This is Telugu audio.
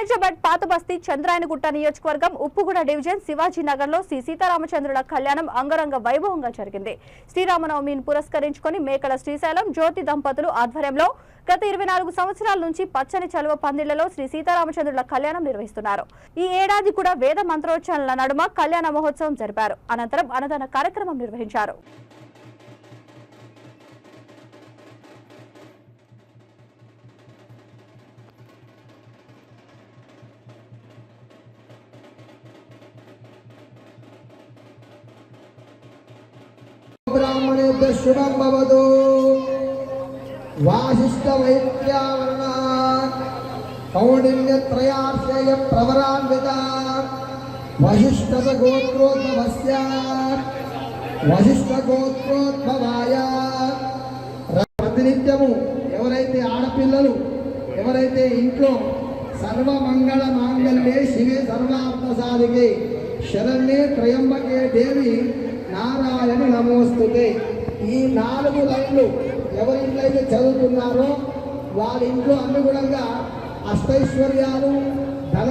ఖైరజాబాద్ పాతబస్తీ చంద్రాయనగుట్ట నియోజకవర్గం ఉప్పుగూడ డివిజన్ శివాజీ నగర్ లో శ్రీ సీతారామచంద్రుల కళ్యాణం అంగరంగ వైభవంగా జరిగింది. శ్రీరామనవమిని పురస్కరించుకొని మేకల శ్రీశైలం జ్యోతి దంపతులు ఆధ్వర్యంలో గత 24 సంవత్సరాల నుంచి పచ్చని చలువ పందిళ్లలో శ్రీ సీతారామచంద్రుల కళ్యాణం నిర్వహిస్తున్నారు. ఈ ఏడాది కూడా వేద మంత్రోచ్చారణల నడుమ కళ్యాణ మహోత్సవం జరిపారు. అనంతరం అన్నదాన కార్యక్రమం నిర్వహించారు. ब्राह्मणेभ्यः शुभं भवतु। वासिष्ठमैत्र्यावर्ण कौण्डिन्यत्रयार्षेय प्रवरान्विता वसिष्ठगोत्रोद्भवस्य वसिष्ठगोत्रोद्भवाय ప్రతినిత్యము ఎవరైతే ఆడపిల్లలు ఎవరైతే ఇంట్లో సర్వమంగళ మాంగళ్యే శివే సర్వార్థ సాధికే శరణ్యే త్రయంబకే దేవి నారాయణ నమోస్తుతే. ఈ 4 లైన్లు ఎవరింట్లయితే చదువుతున్నారో వాళ్ళ ఇంట్లో అనుగుణంగా అష్టైశ్వర్యాలు ధన